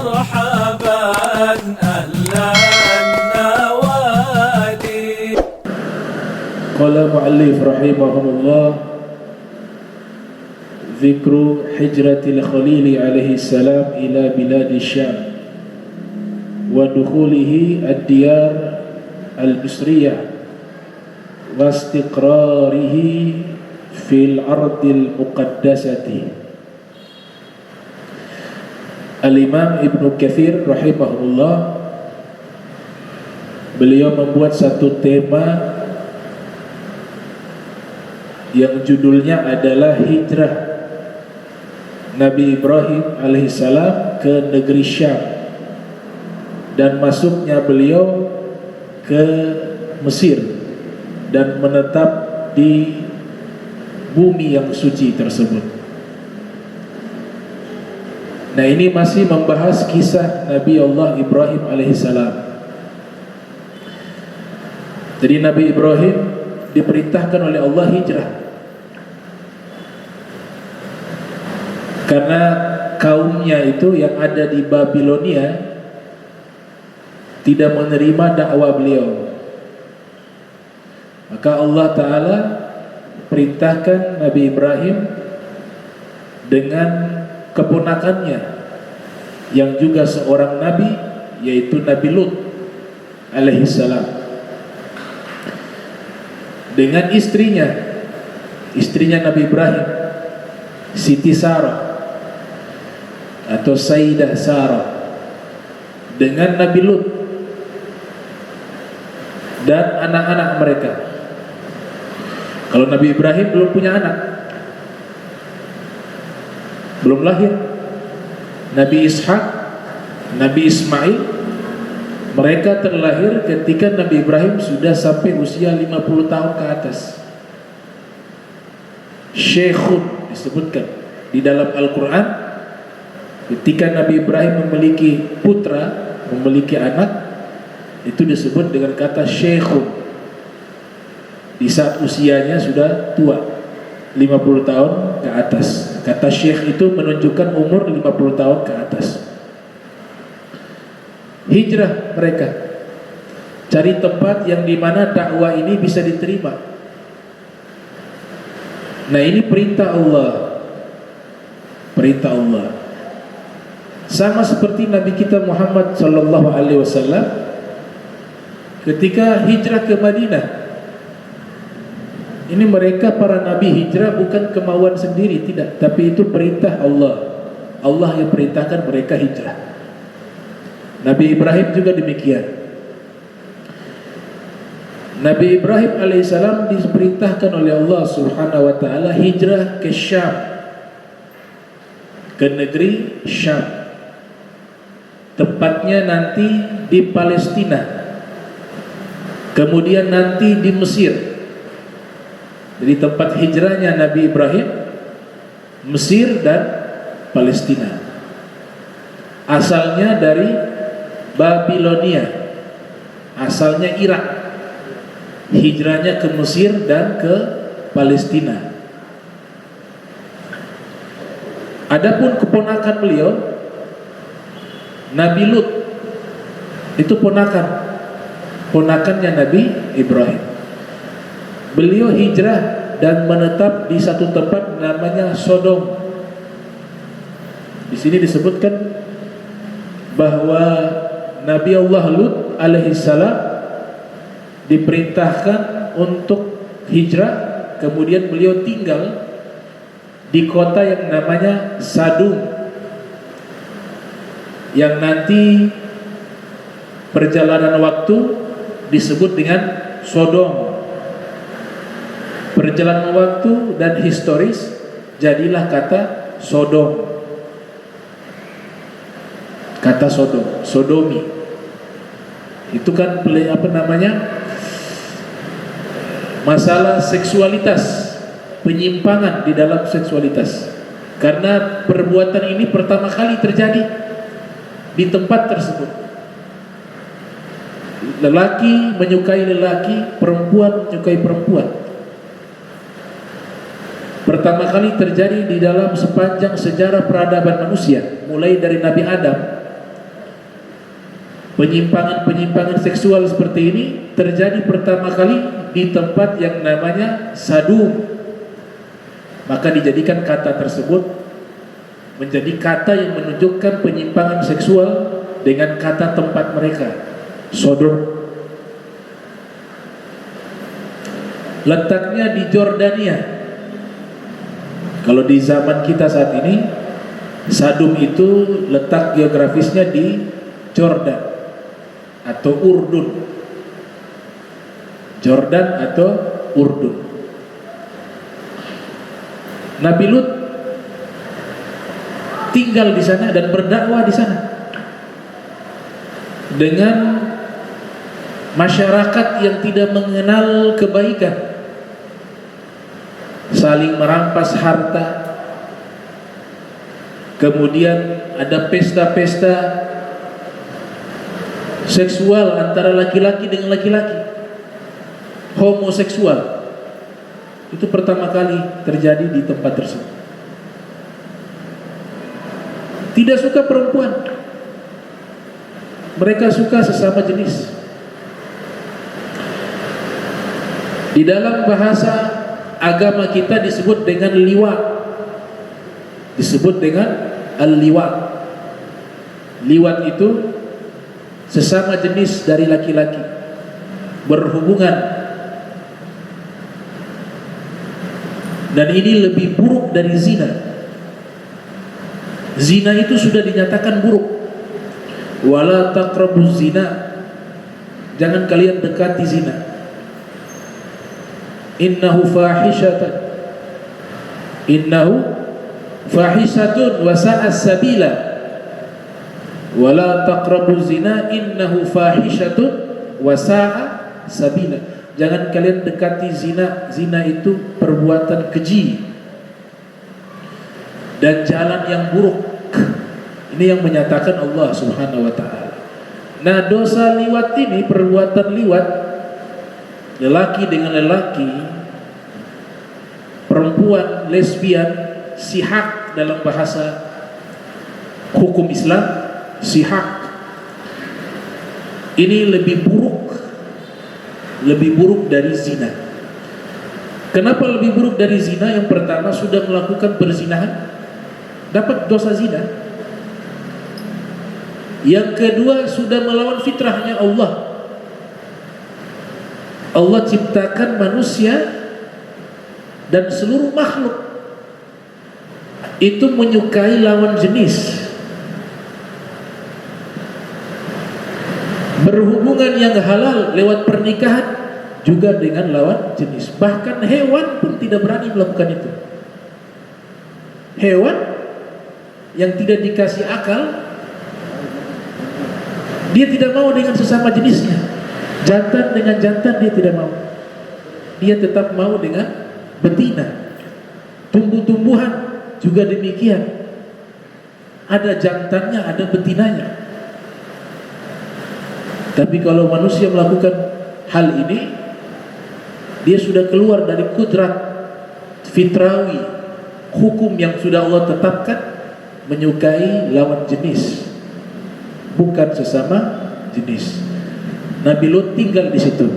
مرحبا أهلا النوادي. قال المؤلف رحمه الله: ذكر هجرة الخليل عليه السلام إلى بلاد الشام ودخوله الديار المصرية واستقراره في الأرض المقدسة. Al-Imam Ibnu Katsir rahimahullah, beliau membuat satu tema yang judulnya adalah hijrah Nabi Ibrahim alaihissalam ke negeri Syam dan masuknya beliau ke Mesir dan menetap di bumi yang suci tersebut. Nah, ini masih membahas kisah Nabi Allah Ibrahim alaihissalam. Jadi Nabi Ibrahim diperintahkan oleh Allah hijrah karena kaumnya itu yang ada di Babilonia tidak menerima dakwah beliau. Maka Allah Ta'ala perintahkan Nabi Ibrahim dengan keponakannya yang juga seorang nabi, yaitu Nabi Lut alaihissalam, dengan istrinya Nabi Ibrahim, Siti Sarah atau Sayyidah Sarah, dengan Nabi Lut dan anak-anak mereka. Kalau Nabi Ibrahim belum punya anak, belum lahir. Nabi Ishak, Nabi Ismail, mereka terlahir ketika Nabi Ibrahim sudah sampai usia 50 tahun ke atas. Syekhun disebutkan di dalam Al-Quran, ketika Nabi Ibrahim memiliki putra, memiliki anak, itu disebut dengan kata syekhun. Di saat usianya sudah tua, 50 tahun ke atas. Kata syekh itu menunjukkan umur 50 tahun ke atas. Hijrah mereka, cari tempat yang dimana dakwah ini bisa diterima. Nah, ini perintah Allah. Perintah Allah. Sama seperti Nabi kita Muhammad sallallahu alaihi wasallam ketika hijrah ke Madinah. Ini mereka para nabi hijrah bukan kemauan sendiri, tidak, tapi itu perintah Allah. Allah yang perintahkan mereka hijrah. Nabi Ibrahim juga demikian. Nabi Ibrahim alaihissalam diperintahkan oleh Allah subhanahu wa ta'ala hijrah ke Syam, ke negeri Syam, tepatnya nanti di Palestina, kemudian nanti di Mesir. Jadi tempat hijrahnya Nabi Ibrahim, Mesir dan Palestina. Asalnya dari Babilonia, asalnya Irak, hijrahnya ke Mesir dan ke Palestina. Adapun keponakan beliau, Nabi Lut, itu ponakannya Nabi Ibrahim. Beliau hijrah dan menetap di satu tempat namanya Sodom. Di sini disebutkan bahwa Nabi Allah Lut alaihissalam diperintahkan untuk hijrah, kemudian beliau tinggal di kota yang namanya Sadum, yang nanti perjalanan waktu disebut dengan Sodom. Perjalanan waktu dan historis jadilah kata Sodom. Kata Sodom, Sodomi. Itu kan masalah seksualitas, penyimpangan di dalam seksualitas. Karena perbuatan ini pertama kali terjadi di tempat tersebut. Lelaki menyukai lelaki, perempuan menyukai perempuan. Pertama kali terjadi di dalam sepanjang sejarah peradaban manusia, mulai dari Nabi Adam Penyimpangan-penyimpangan seksual seperti ini terjadi pertama kali di tempat yang namanya Sadum. Maka dijadikan kata tersebut menjadi kata yang menunjukkan penyimpangan seksual dengan kata tempat mereka, Sodom. Letaknya di Jordania. Kalau di zaman kita saat ini, Sadum itu letak geografisnya di Jordan atau Urdun. Jordan atau Urdun. Nabi Lut tinggal di sana dan berdakwah di sana dengan masyarakat yang tidak mengenal kebaikan, saling merampas harta. Kemudian ada pesta-pesta seksual antara laki-laki dengan laki-laki, homoseksual. Itu pertama kali terjadi di tempat tersebut. Tidak suka perempuan, mereka suka sesama jenis. Di dalam bahasa agama kita disebut dengan liwat, disebut dengan al-liwat. Liwat itu sesama jenis dari laki-laki berhubungan, dan ini lebih buruk dari zina. Zina itu sudah dinyatakan buruk. Wala taqrabuz zina, jangan kalian dekati zina. Innahu fahishatun, innahu fahishatun wa sa'as sabila. Wala taqrabuz zina innahu fahishatun wa sa'a sabila. Jangan kalian dekati zina. Zina itu perbuatan keji dan jalan yang buruk. Ini yang menyatakan Allah Subhanahu wa ta'ala. Nah, dosa liwat ini, perbuatan liwat lelaki dengan lelaki, perempuan lesbian, sihak dalam bahasa hukum Islam, sihak, ini lebih buruk dari zina. Kenapa lebih buruk dari zina? Yang pertama, sudah melakukan perzinahan, dapat dosa zina. Yang kedua, sudah melawan fitrahnya Allah. Allah ciptakan manusia dan seluruh makhluk itu menyukai lawan jenis, berhubungan yang halal lewat pernikahan juga dengan lawan jenis. Bahkan hewan pun tidak berani melakukan itu. Hewan yang tidak dikasih akal, dia tidak mau dengan sesama jenisnya. Jantan dengan jantan dia tidak mau. Dia tetap mau dengan betina. Tumbuh-tumbuhan juga demikian. Ada jantannya, ada betinanya. Tapi kalau manusia melakukan hal ini, dia sudah keluar dari kudrat fitrawi, hukum yang sudah Allah tetapkan, menyukai lawan jenis, bukan sesama jenis. Nabi Lut tinggal di situ.